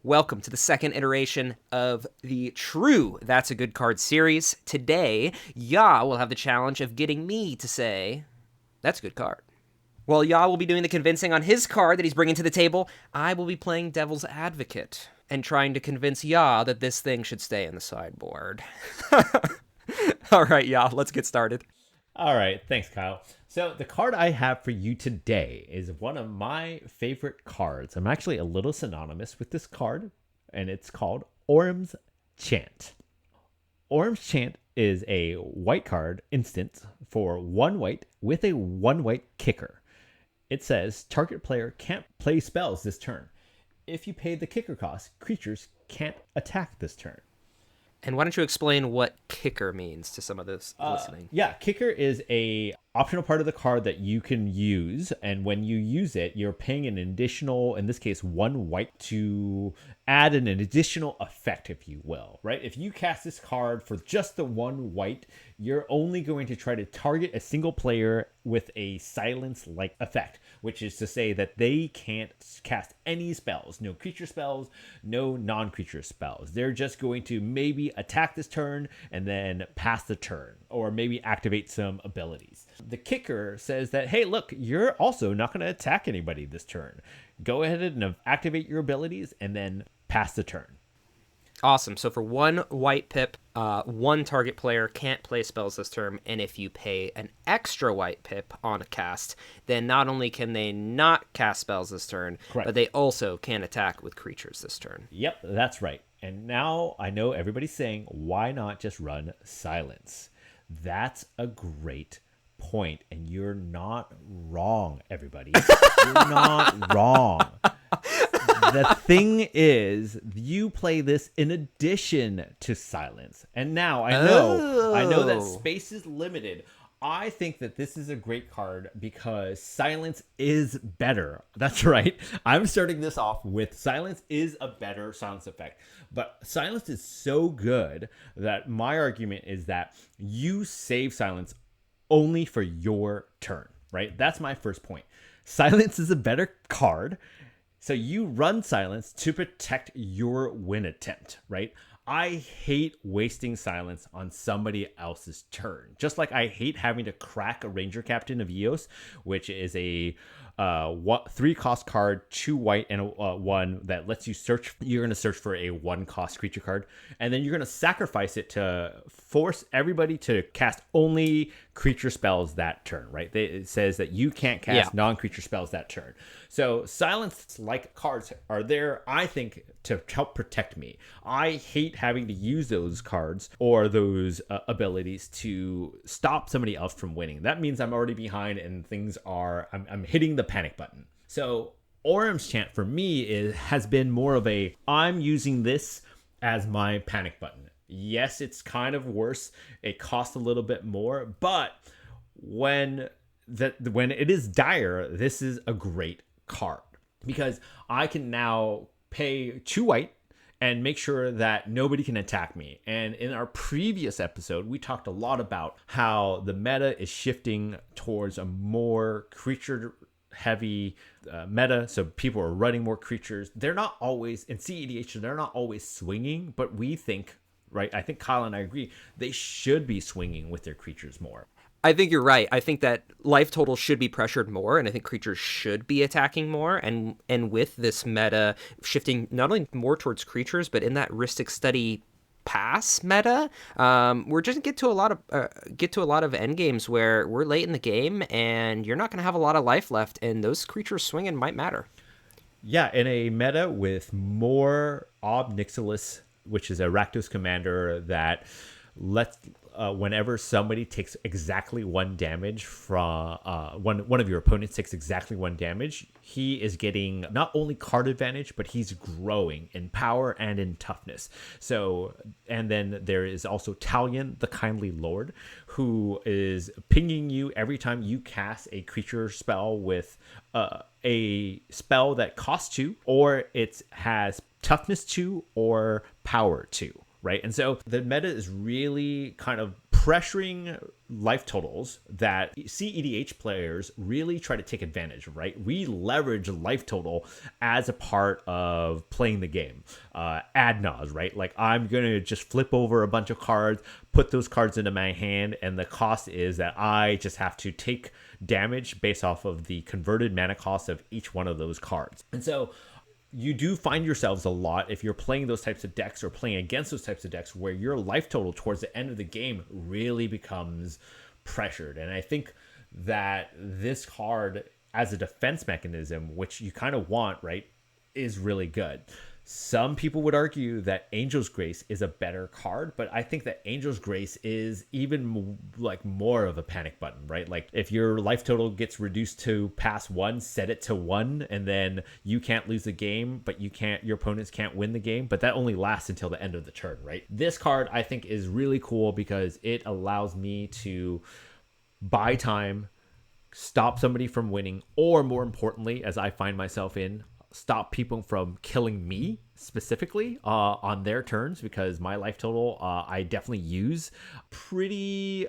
Welcome to the second iteration of the true That's a Good Card series. Today, Ya will have the challenge of getting me to say, that's a good card. While Ya will be doing the convincing on his card that he's bringing to the table, I will be playing devil's advocate and trying to convince Ya that this thing should stay in the sideboard. All right, Ya, let's get started. All right, thanks, Kyle. So the card I have for you today is one of my favorite cards. I'm actually a little synonymous with this card, and it's called Orim's Chant. Orim's Chant is a white card instant for 1 white with a 1 white kicker. It says target player can't play spells this turn. If you pay the kicker cost, creatures can't attack this turn. And why don't you explain what kicker means to some of those listening? Yeah, kicker is a optional part of the card that you can use, and when you use it, you're paying an additional, in this case, 1 white to add an additional effect, if you will, right? If you cast this card for just the 1 white, you're only going to try to target a single player with a silence-like effect, which is to say that they can't cast any spells, no creature spells, no non-creature spells. They're just going to maybe attack this turn and then pass the turn, or maybe activate some abilities. The kicker says that, hey, look, you're also not going to attack anybody this turn. Go ahead and activate your abilities and then pass the turn. Awesome. So for 1 white pip, 1 target player can't play spells this turn, and if you pay an extra white pip on a cast, then not only can they not cast spells this turn, Correct. but they also can attack with creatures this turn. Yep, that's right. And now I know everybody's saying, why not just run silence? That's a great point, and you're not wrong, everybody. You're not wrong. The thing is, you play this in addition to silence. And now I know that space is limited. I think that this is a great card because silence is better. That's right. I'm starting this off with silence is a better silence effect. But silence is so good that my argument is that you save silence only for your turn, right? That's my first point. Silence is a better card. So you run silence to protect your win attempt, right? I hate wasting silence on somebody else's turn. Just like I hate having to crack a Ranger Captain of Eos, which is a 3-cost card, 2 white, and a 1 that lets you search. You're going to search for a 1-cost creature card, and then you're going to sacrifice it to force everybody to cast only creature spells that turn, right? It says that you can't cast non-creature spells that turn. So silence-like cards are there, I think, to help protect me. I hate having to use those cards or those abilities to stop somebody else from winning. That means I'm already behind and things are, I'm hitting the panic button. So Orim's Chant for me has been more of a, I'm using this as my panic button. Yes, it's kind of worse. It costs a little bit more, but when it is dire, this is a great card because I can now pay 2 white and make sure that nobody can attack me. And in our previous episode, we talked a lot about how the meta is shifting towards a more creature heavy meta. So people are running more creatures. They're not always in CEDH, they're not always swinging, but we think, right? I think Kyle and I agree, they should be swinging with their creatures more. I think you're right. I think that life total should be pressured more, and I think creatures should be attacking more. And with this meta shifting not only more towards creatures, but in that Rhystic Study pass meta, we're just get to a lot of end games where we're late in the game, and you're not going to have a lot of life left, and those creatures swinging might matter. Yeah, in a meta with more Ob Nixilis, which is a Rakdos commander that lets whenever somebody takes exactly 1 damage from one of your opponents takes exactly 1 damage, he is getting not only card advantage, but he's growing in power and in toughness. So, and then there is also Talion, the Kindly Lord, who is pinging you every time you cast a creature spell with a spell that costs 2, or it has toughness 2 or power 2. Right. And so the meta is really kind of pressuring life totals that CEDH players really try to take advantage of, right? We leverage life total as a part of playing the game. Ad nauseam, right? Like, I'm going to just flip over a bunch of cards, put those cards into my hand, and the cost is that I just have to take damage based off of the converted mana cost of each one of those cards. And so you do find yourselves a lot, if you're playing those types of decks or playing against those types of decks, where your life total towards the end of the game really becomes pressured. And I think that this card as a defense mechanism, which you kind of want, right, is really good. Some people would argue that Angel's Grace is a better card, but I think that Angel's Grace is even like more of a panic button, right? Like, if your life total gets reduced to past 1, set it to 1, and then you can't lose the game, but your opponents can't win the game, but that only lasts until the end of the turn, right? This card I think is really cool because it allows me to buy time, stop somebody from winning, or more importantly, as I find myself in, stop people from killing me specifically on their turns, because my life total I definitely use pretty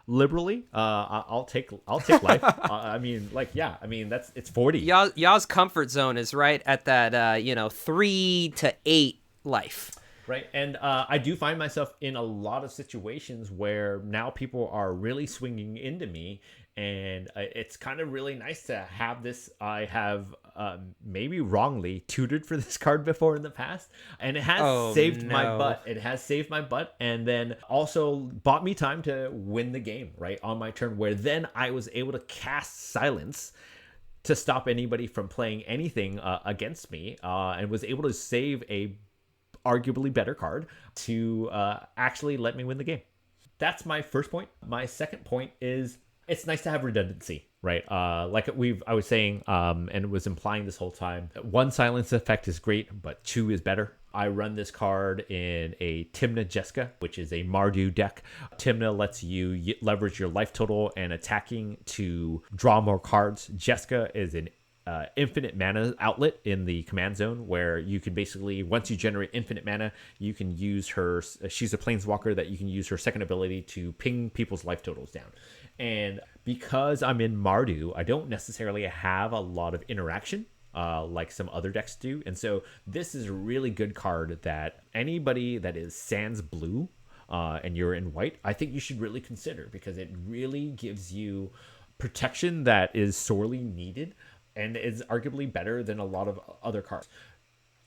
liberally. I'll take life. I mean, like, yeah, I mean, it's 40. Y'all's comfort zone is right at that 3 to 8 life. Right. And I do find myself in a lot of situations where now people are really swinging into me. And it's kind of really nice to have this. I have maybe wrongly tutored for this card before in the past. And it has saved my butt. It has saved my butt. And then also bought me time to win the game, right, on my turn, where then I was able to cast Silence to stop anybody from playing anything against me, and was able to save a arguably better card to actually let me win the game. That's my first point. My second point is it's nice to have redundancy, right? Like I was saying, and was implying this whole time, 1 silence effect is great, but 2 is better. I run this card in a Tymna Jeska, which is a Mardu deck. Tymna lets you leverage your life total and attacking to draw more cards. Jeska is an infinite mana outlet in the command zone, where you can basically, once you generate infinite mana, you can use her. She's a planeswalker that you can use her second ability to ping people's life totals down. And because I'm in Mardu, I don't necessarily have a lot of interaction like some other decks do. And so this is a really good card that anybody that is sans blue and you're in white, I think you should really consider, because it really gives you protection that is sorely needed and is arguably better than a lot of other cards.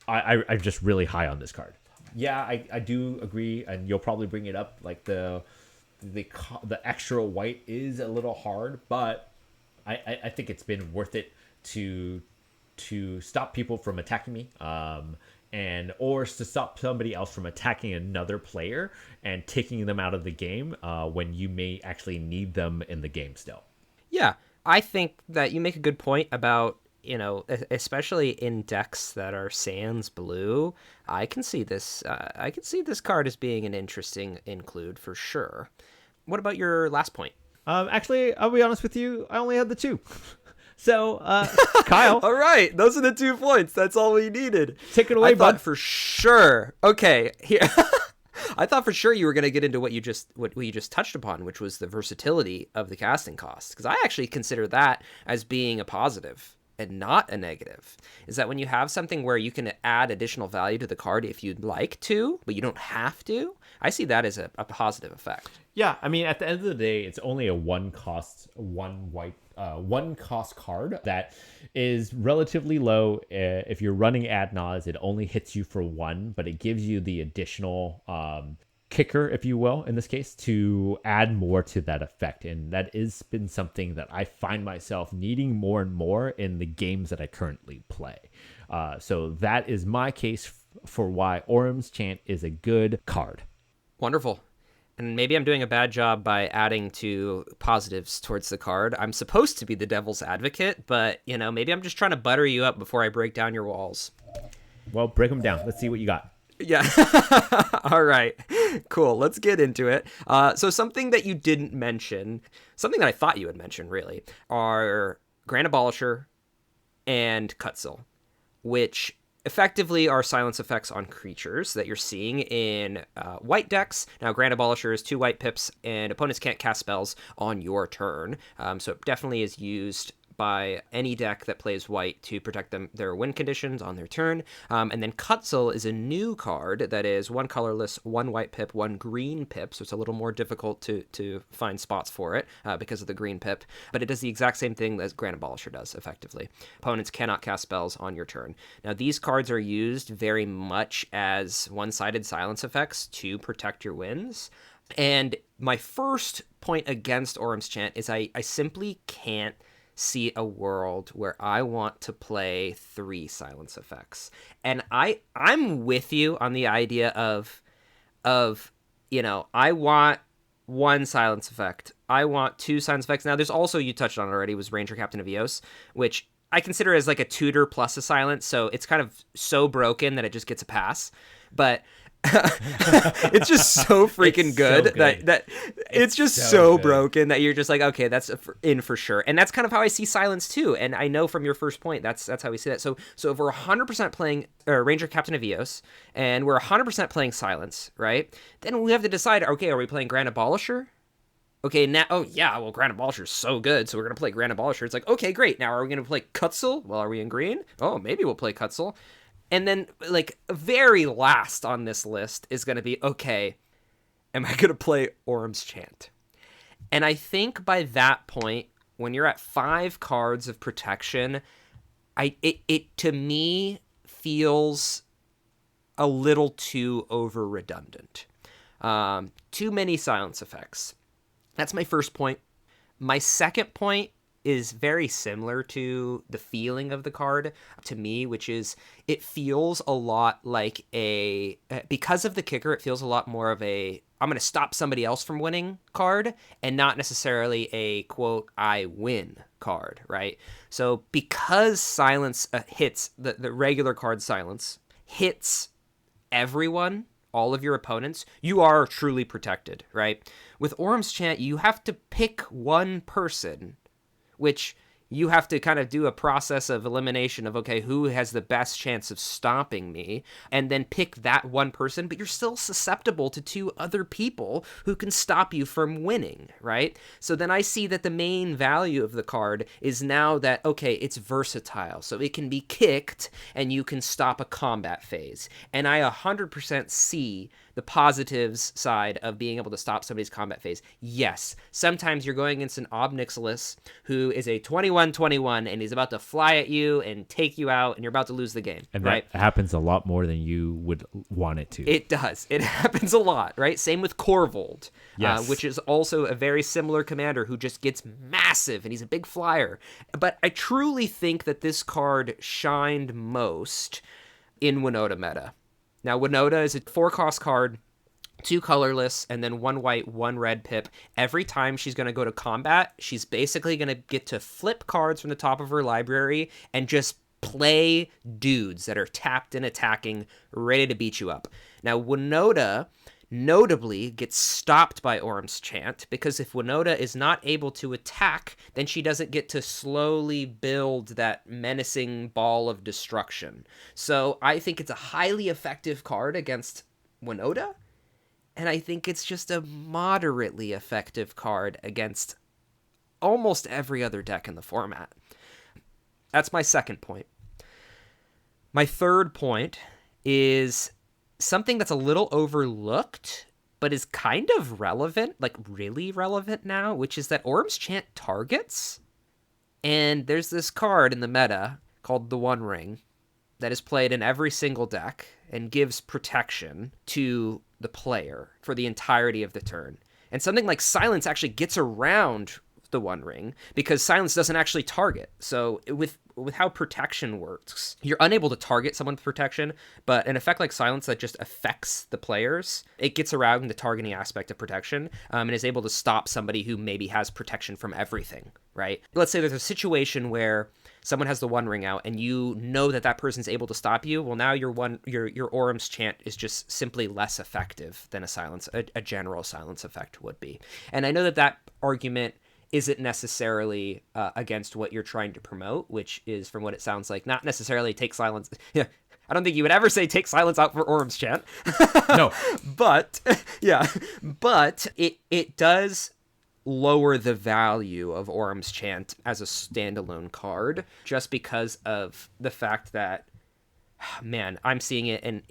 I'm just really high on this card. Yeah, I do agree, and you'll probably bring it up, like the extra white is a little hard, but I think it's been worth it to stop people from attacking me, or to stop somebody else from attacking another player and taking them out of the game when you may actually need them in the game still. Yeah, I think that you make a good point about, especially in decks that are sans blue, I can see this card as being an interesting include for sure. What about your last point? Actually, I'll be honest with you, I only had the 2. So, Kyle. All right, those are the 2 points. That's all we needed. Take it away, I thought bud. for sure. Okay, here. I thought for sure you were going to get into what you just touched upon, which was the versatility of the casting cost, because I actually consider that as being a positive and not a negative. Is that when you have something where you can add additional value to the card if you'd like to, but you don't have to, I see that as a positive effect. Yeah, I mean, at the end of the day, it's only a one cost card that is relatively low. If you're running ad nauseam, it only hits you for 1, but it gives you the additional kicker, if you will, in this case, to add more to that effect. And that has been something that I find myself needing more and more in the games that I currently play. So that is my case for why Orim's Chant is a good card. Wonderful. And maybe I'm doing a bad job by adding to positives towards the card. I'm supposed to be the devil's advocate, but, maybe I'm just trying to butter you up before I break down your walls. Well, break them down. Let's see what you got. Yeah. All right. Cool. Let's get into it. So something that you didn't mention, something that I thought you had mentioned, really, are Grand Abolisher and Cutsil, which effectively are silence effects on creatures that you're seeing in white decks. Now, Grand Abolisher is 2 white pips, and opponents can't cast spells on your turn. So it definitely is used by any deck that plays white to protect their win conditions on their turn. And then Cutzel is a new card that is 1 colorless, 1 white pip, 1 green pip, so it's a little more difficult to find spots for it because of the green pip, but it does the exact same thing as Grand Abolisher does, effectively. Opponents cannot cast spells on your turn. Now, these cards are used very much as one-sided silence effects to protect your wins. And my first point against Orim's Chant is I simply can't see a world where I want to play 3 silence effects. And I'm with you on the idea of I want 1 silence effect. I want 2 silence effects. Now, there's also, you touched on it already, was Ranger Captain of Eos, which I consider as like a tutor plus a silence, so it's kind of so broken that it just gets a pass. But it's just so freaking good, that it's just so broken that you're just like, okay, that's in for sure. And that's kind of how I see silence too. And I know from your first point, that's how we see that. So if we're 100% playing Ranger Captain of Eos and we're 100% playing silence, right? Then we have to decide, okay, are we playing Grand Abolisher? Okay, now, oh yeah, well, Grand Abolisher is so good, so we're going to play Grand Abolisher. It's like, okay, great. Now, are we going to play Cutzel? Well, are we in green? Oh, maybe we'll play Cutzel. And then, like, very last on this list is going to be, okay, am I going to play Orim's Chant? And I think by that point, when you're at 5 cards of protection, it to me feels a little too over redundant. Too many silence effects. That's my first point. My second point is very similar to the feeling of the card to me, which is it feels a lot like because of the kicker, it feels a lot more of a I'm going to stop somebody else from winning card and not necessarily a quote I win card, right? So because silence hits the regular card silence hits everyone, all of your opponents, you are truly protected, right? With Orim's Chant, you have to pick one person, which you have to kind of do a process of elimination of, okay, who has the best chance of stopping me, and then pick that one person, but you're still susceptible to 2 other people who can stop you from winning, right? So then I see that the main value of the card is now that, okay, it's versatile, so it can be kicked, and you can stop a combat phase. And I 100% see the positives side of being able to stop somebody's combat phase. Yes, sometimes you're going against an Obnixilis who is a 21-21 and he's about to fly at you and take you out and you're about to lose the game. And right? That happens a lot more than you would want it to. It does. It happens a lot, right? Same with Corvold, yes. Which is also a very similar commander who just gets massive and he's a big flyer. But I truly think that this card shined most in Winota meta. Now, Winota is a 4-cost card, 2 colorless, and then 1 white, 1 red pip. Every time she's going to go to combat, she's basically going to get to flip cards from the top of her library and just play dudes that are tapped and attacking, ready to beat you up. Now, Winota notably gets stopped by Orim's Chant, because if Winota is not able to attack, then she doesn't get to slowly build that menacing ball of destruction. So I think it's a highly effective card against Winota, and I think it's just a moderately effective card against almost every other deck in the format. That's my second point. My third point is something that's a little overlooked, but is kind of relevant, like really relevant now, which is that Orim's Chant targets. And there's this card in the meta called the One Ring that is played in every single deck and gives protection to the player for the entirety of the turn. And something like Silence actually gets around the One Ring because Silence doesn't actually target. So with how protection works, you're unable to target someone with protection, but an effect like Silence that just affects the players, it gets around the targeting aspect of protection, and is able to stop somebody who maybe has protection from everything, right? Let's say there's a situation where someone has the One Ring out and you know that person's able to stop you. Well, now your Orim's Chant is just simply less effective than a general silence effect would be. And I know that argument isn't necessarily against what you're trying to promote, which is, from what it sounds like, not necessarily take silence. Yeah, I don't think you would ever say take silence out for Orim's Chant. No. But yeah, but it does lower the value of Orim's Chant as a standalone card just because of the fact that, man, I'm seeing it, and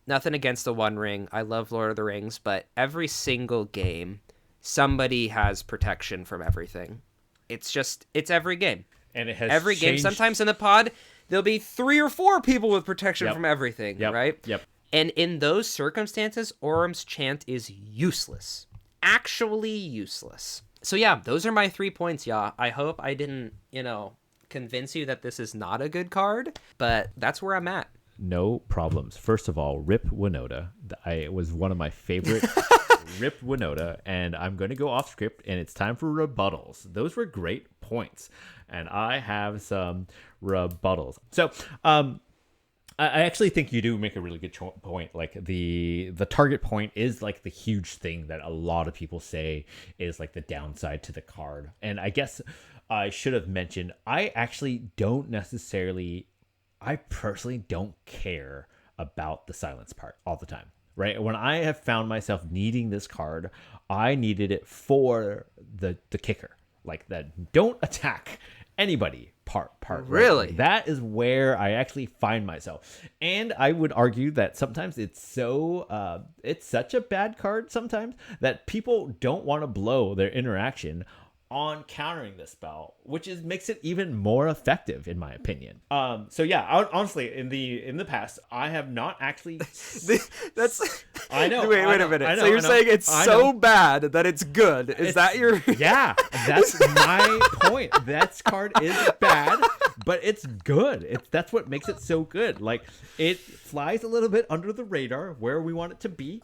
nothing against the One Ring. I love Lord of the Rings, but every single game, somebody has protection from everything. It's every game. And it has every game. changed. Sometimes in the pod, there'll be 3 or 4 people with protection from everything, right? Yep. And in those circumstances, Orim's Chant is useless. Actually useless. So yeah, those are my 3 points, yeah. I hope I didn't, convince you that this is not a good card, but that's where I'm at. No problems. First of all, Rip Winota. It was one of my favorite Rip Winota, and I'm going to go off script, and it's time for rebuttals. Those were great points, and I have some rebuttals. So, I actually think you do make a really good point. Like the target point is like the huge thing that a lot of people say is like the downside to the card. And I guess I should have mentioned, I personally don't care about the silence part all the time, right? When I have found myself needing this card, I needed it for the kicker, like that don't attack anybody part. Really? Right? That is where I actually find myself. And I would argue that sometimes it's such a bad card sometimes that people don't want to blow their interaction on countering this spell, which makes it even more effective in my opinion. So yeah, honestly, in the past, I have not actually. That's. I know. Wait a minute. I know, so you're saying it's so bad that it's good? Is that your? Yeah, that's my point. That card is bad, but it's good. That's what makes it so good. Like it flies a little bit under the radar where we want it to be.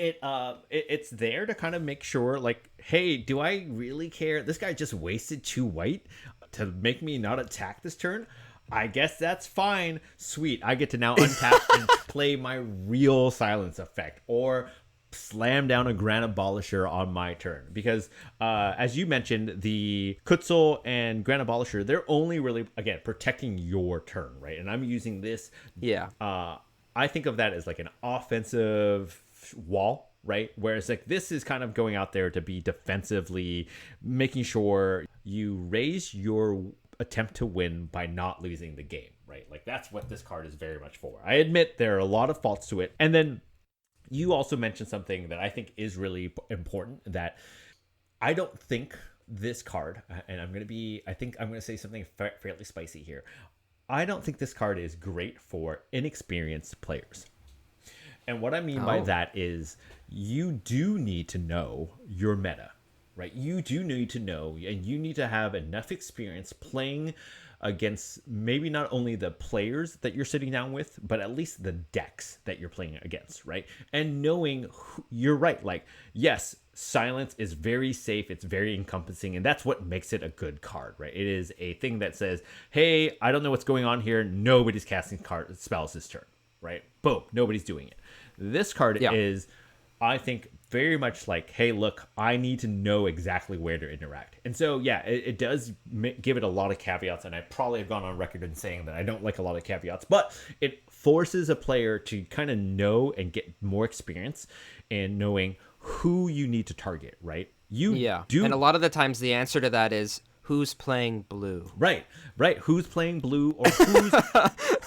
It's there to kind of make sure, like, hey, do I really care? This guy just wasted 2 white to make me not attack this turn. I guess that's fine. Sweet. I get to now untap and play my real silence effect or slam down a Grand Abolisher on my turn. Because as you mentioned, the Kutzel and Grand Abolisher, they're only really, again, protecting your turn, right? And I'm using this. Yeah. I think of that as like an offensive wall, right? Whereas like this is kind of going out there to be defensively, making sure you raise your attempt to win by not losing the game, right? Like that's what this card is very much for. I admit there are a lot of faults to it. And then you also mentioned something that I think is really important, that I don't think this card, and I'm going to say something fairly spicy here. I don't think this card is great for inexperienced players. And what I mean by that is you do need to know your meta, right? You do need to know, and you need to have enough experience playing against maybe not only the players that you're sitting down with, but at least the decks that you're playing against, right? And knowing you're right. Like, yes, silence is very safe. It's very encompassing. And that's what makes it a good card, right? It is a thing that says, hey, I don't know what's going on here. Nobody's casting spells this turn, right? Boom. Nobody's doing it. This card is, I think, very much like, hey, look, I need to know exactly where to interact. And so, yeah, it does give it a lot of caveats. And I probably have gone on record in saying that I don't like a lot of caveats, but it forces a player to kind of know and get more experience in knowing who you need to target, right? And a lot of the times the answer to that is, who's playing blue? Right. Who's playing blue, or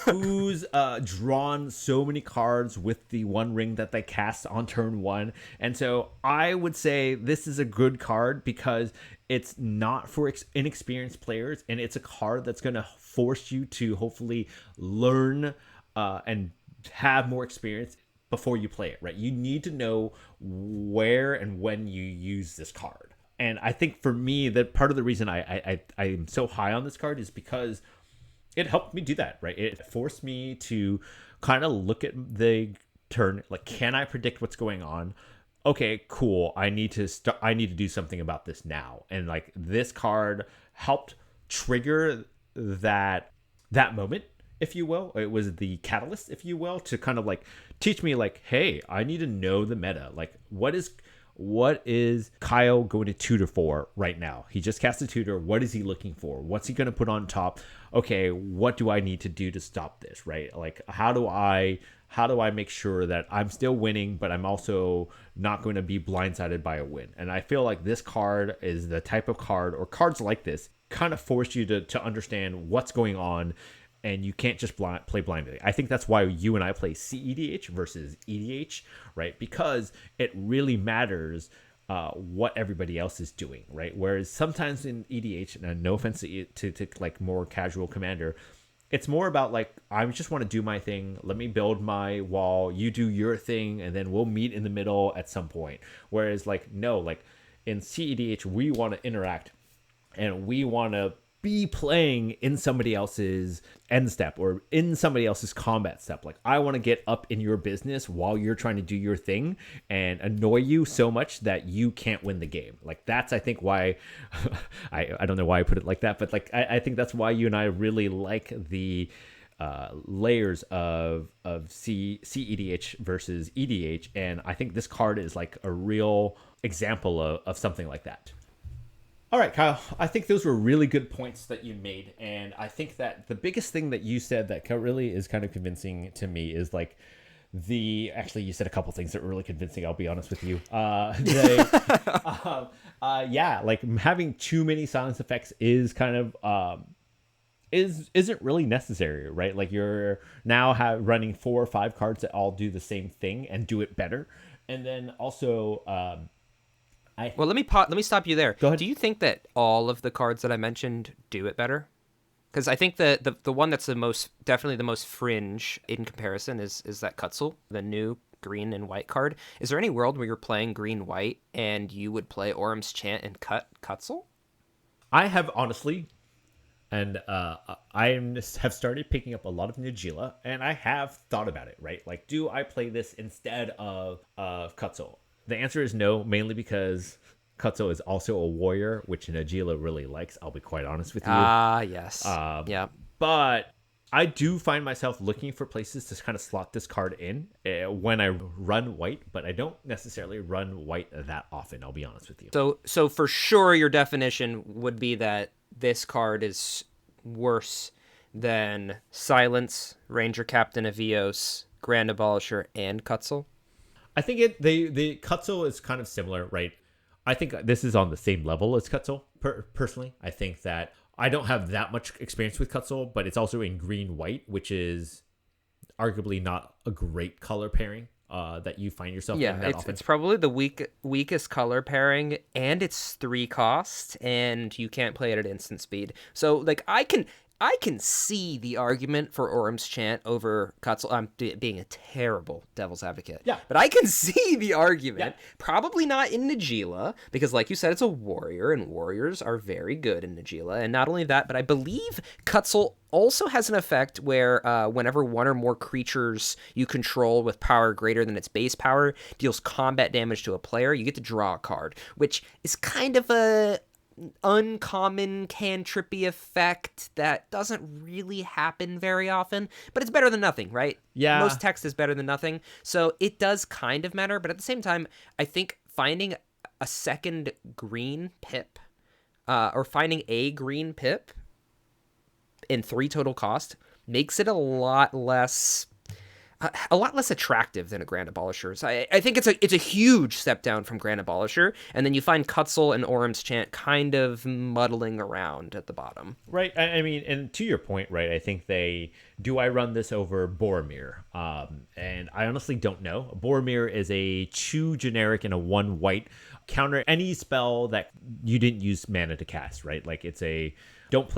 who's drawn so many cards with the One Ring that they cast on turn 1. And so I would say this is a good card because it's not for inexperienced players, and it's a card that's going to force you to hopefully learn and have more experience before you play it, right? You need to know where and when you use this card. And I think for me, that part of the reason I'm so high on this card is because it helped me do that, right? It forced me to kind of look at the turn, like, can I predict what's going on? Okay, cool. I need to do something about this now. And like this card helped trigger that moment, if you will. It was the catalyst, if you will, to kind of like teach me like, hey, I need to know the meta. Like, what is what is Kyle going to tutor for right now? He just cast a tutor. What is he looking for? What's he going to put on top? Okay, what do I need to do to stop this, right? Like, how do I make sure that I'm still winning, but I'm also not going to be blindsided by a win? And I feel like this card is the type of card, or cards like this kind of force you to understand what's going on, and you can't just play blindly. I think that's why you and I play CEDH versus EDH, right? Because it really matters what everybody else is doing, right? Whereas sometimes in EDH, and no offense to like more casual commander, it's more about like, I just want to do my thing. Let me build my wall. You do your thing, and then we'll meet in the middle at some point. Whereas like, no, like in CEDH, we want to interact, and we want to be playing in somebody else's end step or in somebody else's combat step. Like, I want to get up in your business while you're trying to do your thing and annoy you so much that you can't win the game. Like, that's, I think, why I don't know why I put it like that, but like, I think that's why you and I really like the layers of CEDH versus EDH. And I think this card is like a real example of something like that. All right, Kyle, I think those were really good points that you made. And I think that the biggest thing that you said that really is kind of convincing to me is like actually, you said a couple things that were really convincing, I'll be honest with you. Yeah, like having too many silence effects is kind of, isn't really necessary, right? Like, you're now running 4 or 5 cards that all do the same thing and do it better. And then also, well, let me stop you there. Go ahead. Do you think that all of the cards that I mentioned do it better? Because I think the one that's definitely the most fringe in comparison is that Kutzel, the new green and white card. Is there any world where you're playing green white and you would play Orim's Chant and Kutzel? I have, honestly, and I have started picking up a lot of Nagila, and I have thought about it, right? Like, do I play this instead of Kutzel? The answer is no, mainly because Kutzel is also a warrior, which Nagila really likes. I'll be quite honest with you. Yes. Yeah. But I do find myself looking for places to kind of slot this card in when I run white, but I don't necessarily run white that often, I'll be honest with you. So for sure, your definition would be that this card is worse than Silence, Ranger Captain of Eos, Grand Abolisher, and Kutzel? I think the Kutzel is kind of similar, right? I think this is on the same level as Kutzel, personally. I think that I don't have that much experience with Kutzel, but it's also in green-white, which is arguably not a great color pairing that you find yourself in that often. It's probably the weakest color pairing, and it's 3 cost, and you can't play it at instant speed. So, like, I can see the argument for Orim's Chant over Kutzel. I'm being a terrible devil's advocate. Yeah. But I can see the argument. Yeah. Probably not in Nagila, because like you said, it's a warrior, and warriors are very good in Nagila. And not only that, but I believe Kutzel also has an effect where whenever one or more creatures you control with power greater than its base power deals combat damage to a player, you get to draw a card, which is kind of a uncommon cantrippy effect that doesn't really happen very often, but it's better than nothing, right? Yeah. Most text is better than nothing, so it does kind of matter, but at the same time, I think finding a second green pip, or finding a green pip in 3 total cost makes it a lot less attractive than a Grand Abolisher. So I think it's a huge step down from Grand Abolisher, and then you find Kutzel and Orim's Chant kind of muddling around at the bottom. Right. I mean, and to your point, right, I think I run this over Boromir? And I honestly don't know. Boromir is a 2 generic and a 1 white, counter any spell that you didn't use mana to cast, right? Like, it's a...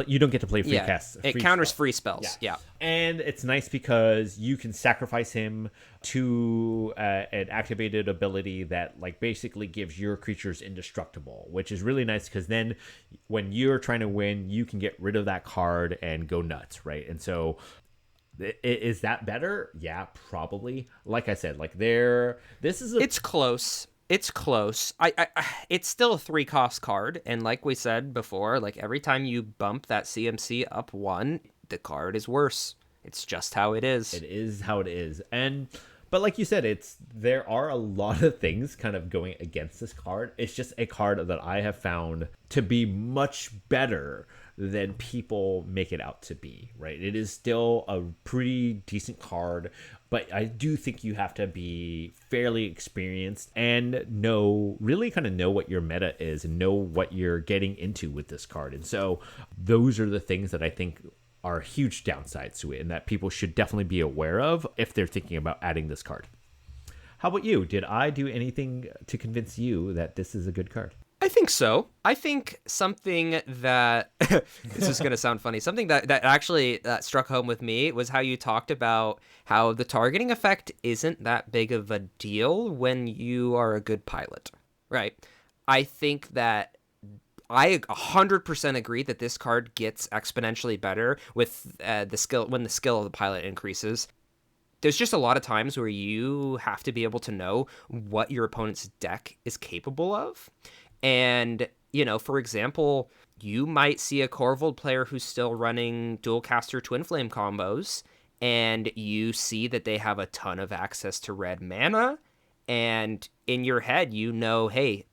you don't get to play free casts. It counters free spells. Yeah. And it's nice because you can sacrifice him to an activated ability that like basically gives your creatures indestructible, which is really nice because then when you're trying to win, you can get rid of that card and go nuts, right? And so is that better? Yeah, probably. Like I said, like it's close. It's close. It's still a 3 cost card, and like we said before, like every time you bump that CMC up 1, the card is worse. It's just how it is. It is how it is. And But like you said, there are a lot of things kind of going against this card. It's just a card that I have found to be much better than people make it out to be, right? It is still a pretty decent card, but I do think you have to be fairly experienced and really kind of know what your meta is and know what you're getting into with this card. And so those are the things that I think are huge downsides to it and that people should definitely be aware of if they're thinking about adding this card. How about you? Did I do anything to convince you that this is a good card? I think so. I think something that this is going to sound funny. Something that actually struck home with me was how you talked about how the targeting effect isn't that big of a deal when you are a good pilot, right? I think that I 100% agree that this card gets exponentially better with the skill when the skill of the pilot increases. There's just a lot of times where you have to be able to know what your opponent's deck is capable of. And, for example, you might see a Corvold player who's still running dual caster twin flame combos, and you see that they have a ton of access to red mana, and in your head, hey,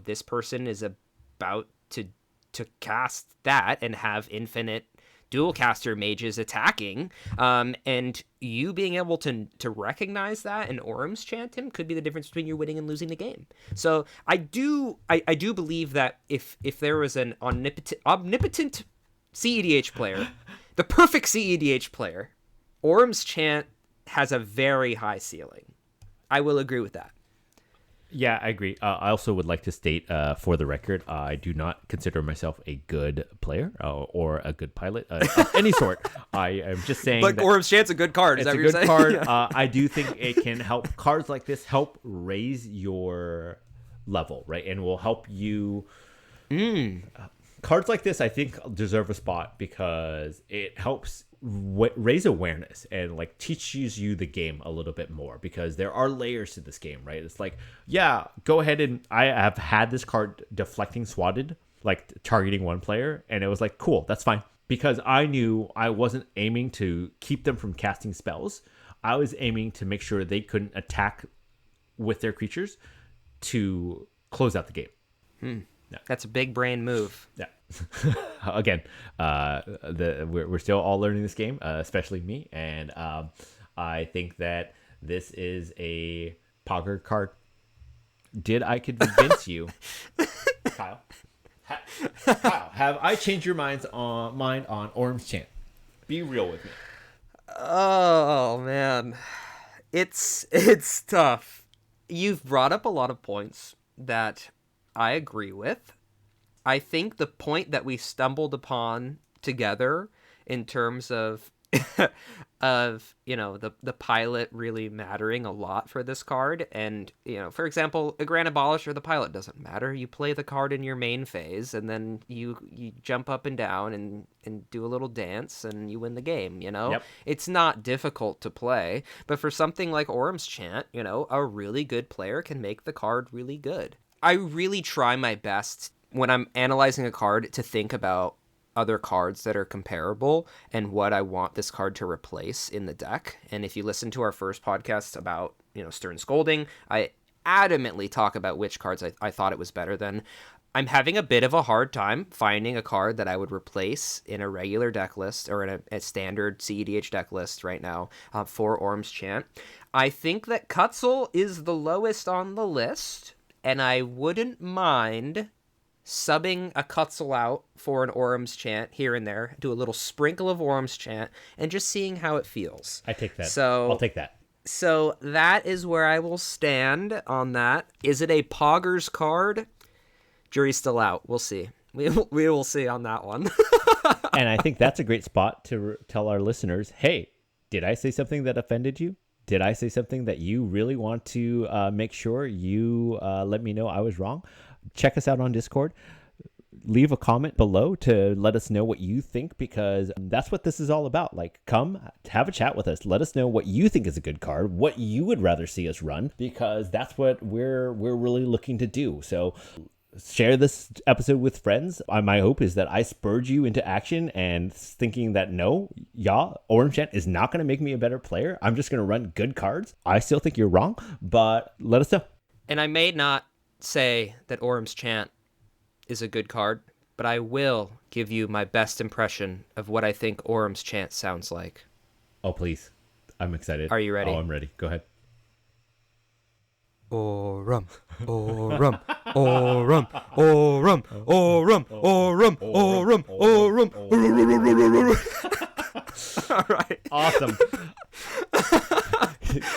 this person is about to cast that and have infinite dual caster mages attacking, and you being able to recognize that and Orim's chant him could be the difference between you winning and losing the game. So I do believe that if there was an omnipotent CEDH player, the perfect CEDH player, Orim's chant has a very high ceiling. I will agree with that. Yeah, I agree. I also would like to state, for the record, I do not consider myself a good player or a good pilot of any sort. I am just saying but Orim's Chant's a good card. Is that what you're saying? It's a good card. Yeah. I do think it can help. Cards like this help raise your level, right? And will help you. Cards like this, I think, deserve a spot because it helps raise awareness and like teaches you the game a little bit more, because there are layers to this game, right? It's like, yeah, go ahead, and I have had this card deflecting swatted, like targeting one player, and it was like, cool, that's fine, because I knew I wasn't aiming to keep them from casting spells. I was aiming to make sure they couldn't attack with their creatures to close out the game. Yeah. That's a big brain move. Yeah. Again, we're still all learning this game, especially me, and I think that this is a Pogger card. Did I convince you, Kyle? Kyle, have I changed your mind on Orim's Chant? Be real with me. Oh man, it's tough. You've brought up a lot of points that I agree with. I think the point that we stumbled upon together in terms of the pilot really mattering a lot for this card, and for example, a Grand Abolisher, the pilot doesn't matter. You play the card in your main phase, and then you jump up and down and do a little dance, and you win the game. Yep. It's not difficult to play, but for something like Orim's Chant, a really good player can make the card really good. I really try my best when I'm analyzing a card to think about other cards that are comparable and what I want this card to replace in the deck. And if you listen to our first podcast about, Stern Scolding, I adamantly talk about which cards I thought it was better than. I'm having a bit of a hard time finding a card that I would replace in a regular deck list or in a standard CEDH deck list right now for Orim's Chant. I think that Kutzel is the lowest on the list, and I wouldn't mind subbing a Kutzel out for an Orim's Chant here and there, do a little sprinkle of Orim's Chant, and just seeing how it feels. I take that. So I'll take that. So that is where I will stand on that. Is it a Poggers card? Jury's still out. We'll see. We will see on that one. And I think that's a great spot to tell our listeners, hey, did I say something that offended you? Did I say something that you really want to make sure you let me know I was wrong? Check us out on Discord. Leave a comment below to let us know what you think, because that's what this is all about. Like, come have a chat with us. Let us know what you think is a good card, what you would rather see us run, because that's what we're really looking to do. So share this episode with friends. My hope is that I spurred you into action and thinking that no, Orim Chant is not going to make me a better player. I'm just going to run good cards. I still think you're wrong, but let us know. And I may not say that Orim's Chant is a good card, but I will give you my best impression of what I think Orim's Chant sounds like. Oh, please. I'm excited. Are you ready? Oh, I'm ready. Go ahead. Orim, Orim, Orim, Orim, Orim, Orim, Orim, Orim. All right. Awesome.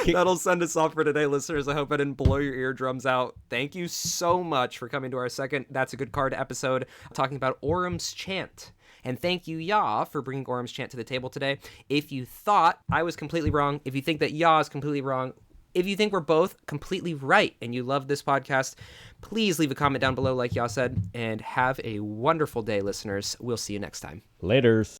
That'll send us off for today, listeners. I hope I didn't blow your eardrums out. Thank you so much for coming to our second That's a Good Card episode talking about Orim's Chant. And thank you, Ya, for bringing Orim's Chant to the table today. If you thought I was completely wrong, if you think that Ya is completely wrong, if you think we're both completely right and you love this podcast, please leave a comment down below like Ya said, and have a wonderful day, listeners. We'll see you next time. Laters.